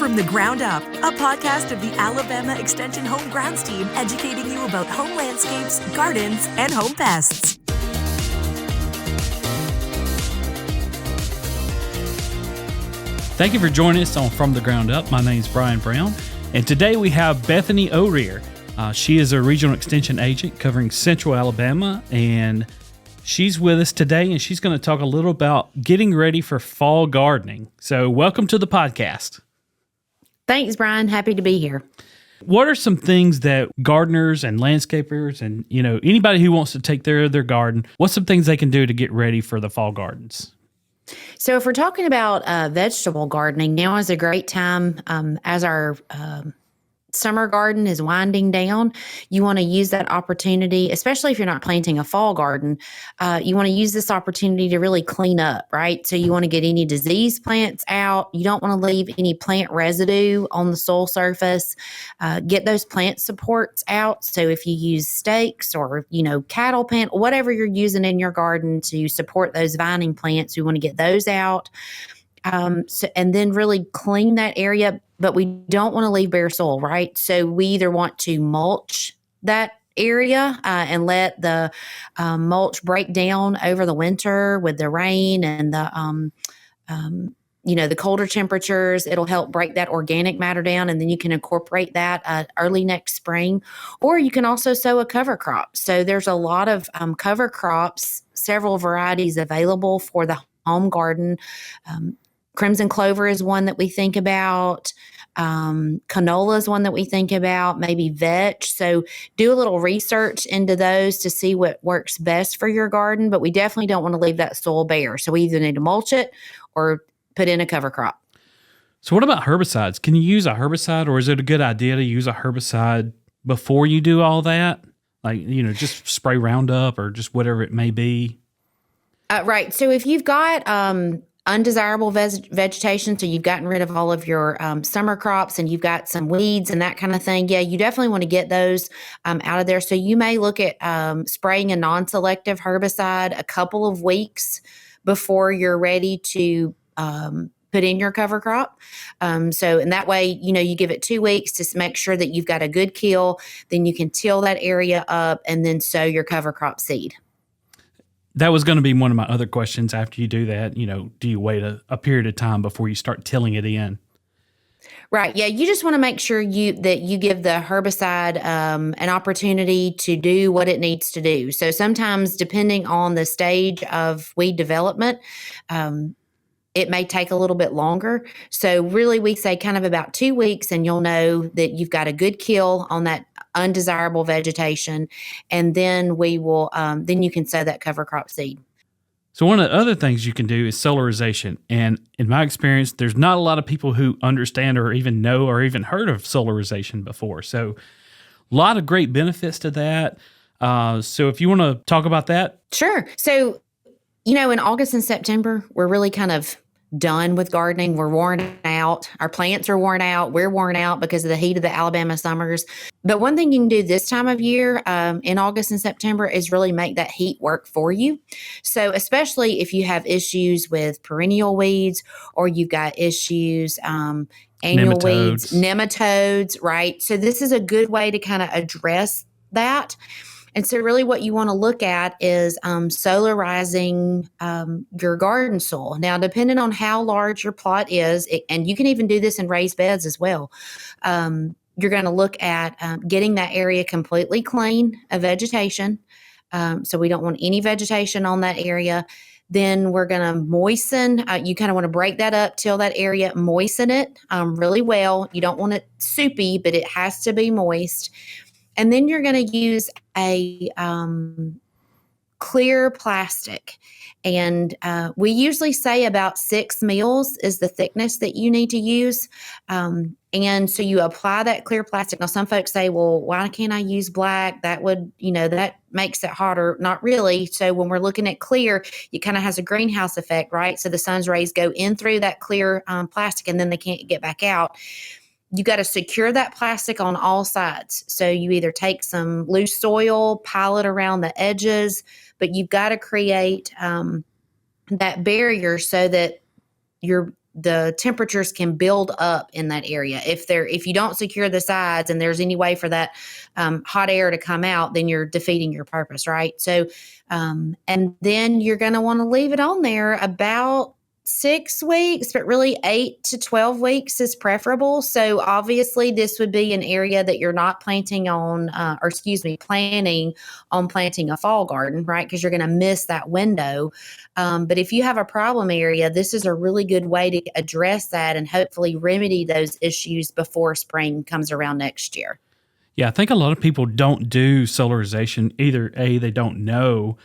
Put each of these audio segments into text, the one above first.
From the Ground Up, a podcast of the Alabama Extension Home Grounds team educating you about home landscapes, gardens, and home pests. Thank you for joining us on From the Ground Up. My name is Brian Brown, and today we have Bethany O'Rear. She is a regional extension agent covering Central Alabama, and she's with us today, and she's going to talk a little about getting ready for fall gardening. So welcome to the podcast. Thanks, Brian. Happy to be here. What are some things that gardeners and landscapers and, anybody who wants to take care of their garden, what's some things they can do to get ready for the fall gardens? So if we're talking about vegetable gardening, now is a great time as our summer garden is winding down. You want to use that opportunity, especially if you're not planting a fall garden, you want to use this opportunity to really clean up, right? So you want to get any diseased plants out. You don't want to leave any plant residue on the soil surface. Get those plant supports out. So if you use stakes or, cattle pen, whatever you're using in your garden to support those vining plants, we want to get those out. And then really clean that area, but we don't want to leave bare soil, right? So we either want to mulch that area and let the mulch break down over the winter with the rain and the colder temperatures. It'll help break that organic matter down, and then you can incorporate that early next spring. Or you can also sow a cover crop. So there's a lot of cover crops, several varieties available for the home garden. Crimson clover is one that we think about. Canola is one that we think about, maybe vetch. So do a little research into those to see what works best for your garden, but we definitely don't want to leave that soil bare. So we either need to mulch it or put in a cover crop. So what about herbicides? Can you use a herbicide, or is it a good idea to use a herbicide before you do all that? Like, just spray Roundup or just whatever it may be? Right. So if you've got undesirable vegetation, so you've gotten rid of all of your summer crops and you've got some weeds and that kind of thing, yeah, you definitely want to get those out of there. So you may look at spraying a non-selective herbicide a couple of weeks before you're ready to put in your cover crop. So in that way, you give it 2 weeks to make sure that you've got a good kill. Then you can till that area up and then sow your cover crop seed. That was going to be one of my other questions after you do that. Do you wait a period of time before you start tilling it in? Right. Yeah. You just want to make sure that you give the herbicide an opportunity to do what it needs to do. So sometimes, depending on the stage of weed development, it may take a little bit longer. So really, we say kind of about 2 weeks, and you'll know that you've got a good kill on that undesirable vegetation. And then we will, then you can sow that cover crop seed. So one of the other things you can do is solarization. And in my experience, there's not a lot of people who understand or even know or even heard of solarization before. So a lot of great benefits to that. So if you want to talk about that. Sure. So, in August and September, we're really kind of done with gardening. We're worn out. Our plants are worn out. We're worn out because of the heat of the Alabama summers. But one thing you can do this time of year in August and September is really make that heat work for you. So especially if you have issues with perennial weeds or you've got issues, annual weeds, nematodes, right? So this is a good way to kind of address that. And so really what you want to look at is solarizing your garden soil. Now, depending on how large your plot is, and you can even do this in raised beds as well, you're going to look at getting that area completely clean of vegetation. So we don't want any vegetation on that area. Then we're going to moisten. You kind of want to break that up, till that area, moisten it really well. You don't want it soupy, but it has to be moist. And then you're going to use a clear plastic. And we usually say about 6 mils is the thickness that you need to use. And so you apply that clear plastic. Now, some folks say, well, why can't I use black? That would, that makes it hotter. Not really. So when we're looking at clear, it kind of has a greenhouse effect, right? So the sun's rays go in through that clear plastic and then they can't get back out. You got to secure that plastic on all sides. So you either take some loose soil, pile it around the edges, but you've got to create that barrier so that your the temperatures can build up in that area. If you don't secure the sides and there's any way for that hot air to come out, then you're defeating your purpose, right? So, and then you're going to want to leave it on there about 6 weeks, but really 8 to 12 weeks is preferable. So obviously this would be an area that you're not planning on planting a fall garden, right? Because you're going to miss that window. But if you have a problem area, this is a really good way to address that and hopefully remedy those issues before spring comes around next year. Yeah, I think a lot of people don't do solarization. Either A, they don't know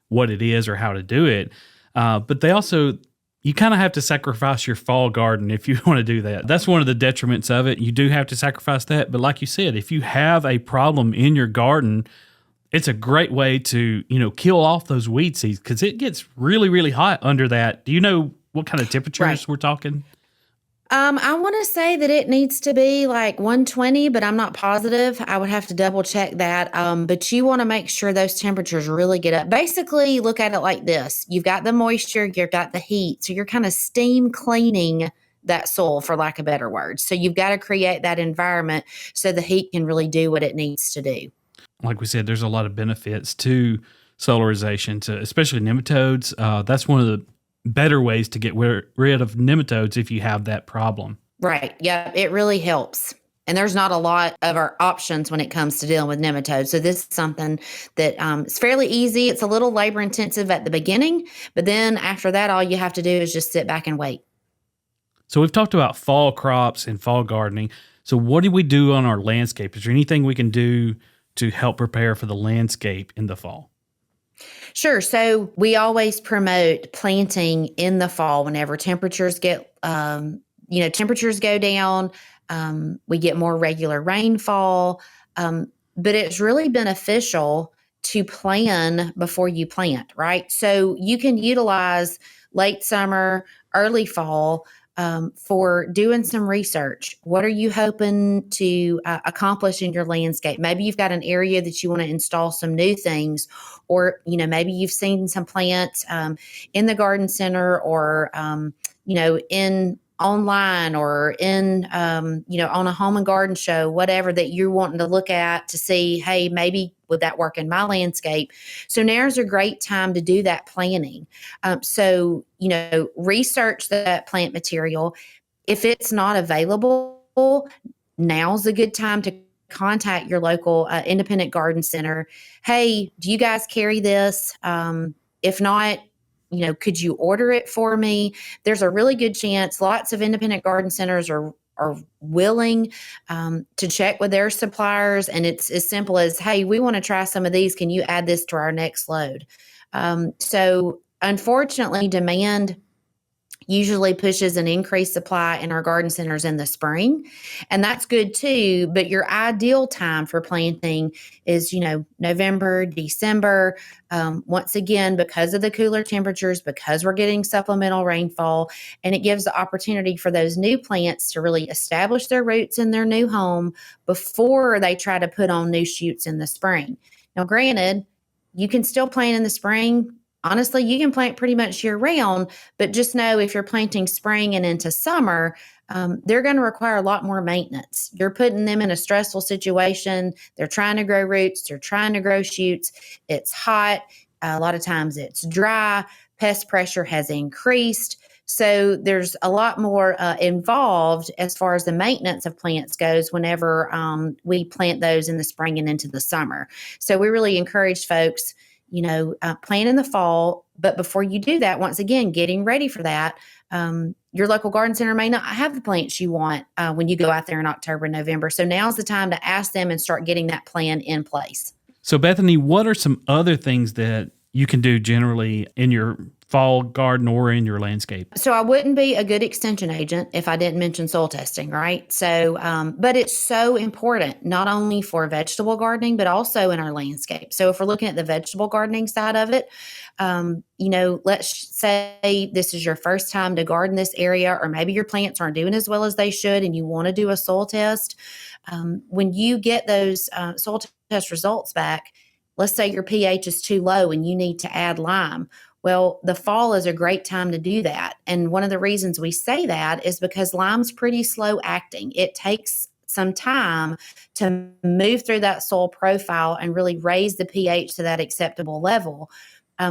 what it is or how to do it, but they also, you kind of have to sacrifice your fall garden if you want to do that. That's one of the detriments of it. You do have to sacrifice that. But like you said, if you have a problem in your garden, it's a great way to, kill off those weed seeds because it gets really, really hot under that. Do you know what kind of temperatures we're talking? I want to say that it needs to be like 120, but I'm not positive. I would have to double check that. But you want to make sure those temperatures really get up. Basically, look at it like this. You've got the moisture, you've got the heat. So you're kind of steam cleaning that soil, for lack of better words. So you've got to create that environment so the heat can really do what it needs to do. Like we said, there's a lot of benefits to solarization, to especially nematodes. That's one of the better ways to get rid of nematodes if you have that problem. Right. Yeah, it really helps. And there's not a lot of our options when it comes to dealing with nematodes. So this is something that is fairly easy. It's a little labor intensive at the beginning, but then after that, all you have to do is just sit back and wait. So we've talked about fall crops and fall gardening. So what do we do on our landscape? Is there anything we can do to help prepare for the landscape in the fall? Sure. So we always promote planting in the fall whenever temperatures temperatures go down. We get more regular rainfall, but it's really beneficial to plan before you plant, right? So you can utilize late summer, early fall for doing some research. What are you hoping to accomplish in your landscape? Maybe you've got an area that you want to install some new things, or maybe you've seen some plants in the garden center, or in online, or in on a home and garden show, whatever that you're wanting to look at to see, hey, maybe would that work in my landscape? So now's a great time to do that planning. So research that plant material. If it's not available, now's a good time to contact your local independent garden center. Hey, do you guys carry this? If not, could you order it for me? There's a really good chance lots of independent garden centers are willing to check with their suppliers. And it's as simple as, hey, we want to try some of these. Can you add this to our next load? So unfortunately, demand usually pushes an increased supply in our garden centers in the spring. And that's good too. But your ideal time for planting is, November, December. Once again, because of the cooler temperatures, because we're getting supplemental rainfall, and it gives the opportunity for those new plants to really establish their roots in their new home before they try to put on new shoots in the spring. Now, granted, you can still plant in the spring. Honestly, you can plant pretty much year round, but just know if you're planting spring and into summer, they're going to require a lot more maintenance. You're putting them in a stressful situation. They're trying to grow roots. They're trying to grow shoots. It's hot. A lot of times it's dry. Pest pressure has increased. So there's a lot more involved as far as the maintenance of plants goes whenever we plant those in the spring and into the summer. So we really encourage folks, plant in the fall. But before you do that, once again, getting ready for that, your local garden center may not have the plants you want when you go out there in October and November. So now's the time to ask them and start getting that plan in place. So Bethany, what are some other things that you can do generally in your fall garden or in your landscape? So I wouldn't be a good extension agent if I didn't mention soil testing, right? So, but it's so important, not only for vegetable gardening, but also in our landscape. So if we're looking at the vegetable gardening side of it, let's say this is your first time to garden this area, or maybe your plants aren't doing as well as they should, and you want to do a soil test. When you get those soil test results back, let's say your pH is too low and you need to add lime. Well, the fall is a great time to do that. And one of the reasons we say that is because lime's pretty slow acting. It takes some time to move through that soil profile and really raise the pH to that acceptable level.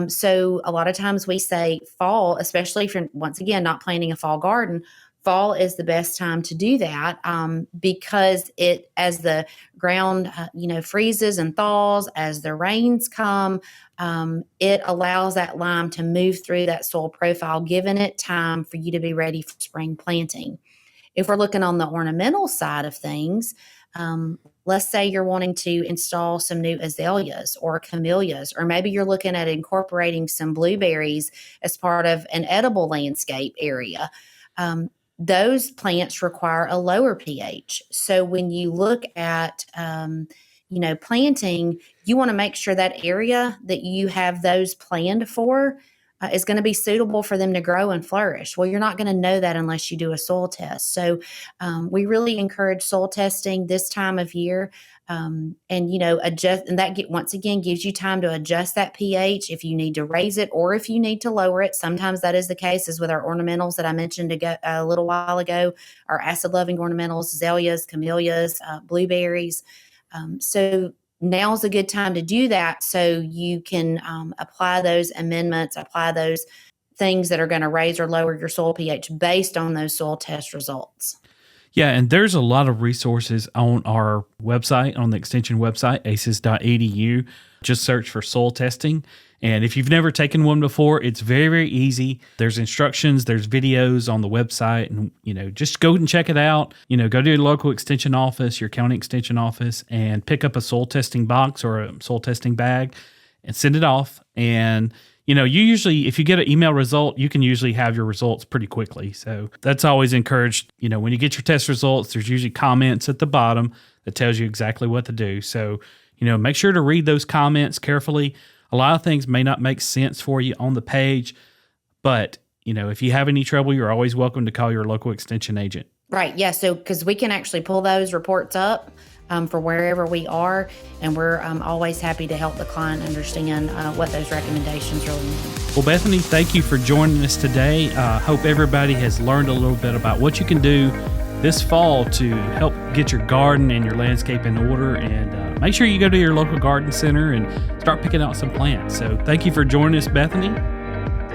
So a lot of times we say fall, especially if you're, once again, not planting a fall garden, fall is the best time to do that, because as the ground, freezes and thaws, as the rains come, it allows that lime to move through that soil profile, giving it time for you to be ready for spring planting. If we're looking on the ornamental side of things, let's say you're wanting to install some new azaleas or camellias, or maybe you're looking at incorporating some blueberries as part of an edible landscape area. Those plants require a lower pH. So when you look at, planting, you want to make sure that area that you have those planned for is going to be suitable for them to grow and flourish. Well, you're not going to know that unless you do a soil test. So we really encourage soil testing this time of year, and adjust. And that once again gives you time to adjust that pH if you need to raise it or if you need to lower it. Sometimes that is the case, as with our ornamentals that I mentioned a little while ago, our acid-loving ornamentals, azaleas, camellias, blueberries. So now's a good time to do that, so you can apply those amendments, apply those things that are going to raise or lower your soil pH based on those soil test results. Yeah, and there's a lot of resources on our website, on the extension website, aces.edu. Just search for soil testing. And if you've never taken one before, it's very, very easy. There's instructions, there's videos on the website, and, just go and check it out. Go to your local extension office, your county extension office, and pick up a soil testing box or a soil testing bag and send it off. And, you usually, if you get an email result, you can usually have your results pretty quickly. So that's always encouraged. When you get your test results, there's usually comments at the bottom that tells you exactly what to do. So, make sure to read those comments carefully. A lot of things may not make sense for you on the page, but, if you have any trouble, you're always welcome to call your local extension agent. Right. Yeah. So, because we can actually pull those reports up for wherever we are, and we're always happy to help the client understand what those recommendations really mean. Well, Bethany, thank you for joining us today. Hope everybody has learned a little bit about what you can do this fall to help get your garden and your landscape in order, and make sure you go to your local garden center and start picking out some plants. So thank you for joining us, Bethany.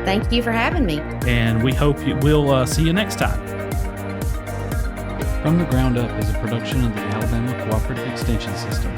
Thank you for having me. And we hope we'll see you next time. From the Ground Up is a production of the Alabama Cooperative Extension System.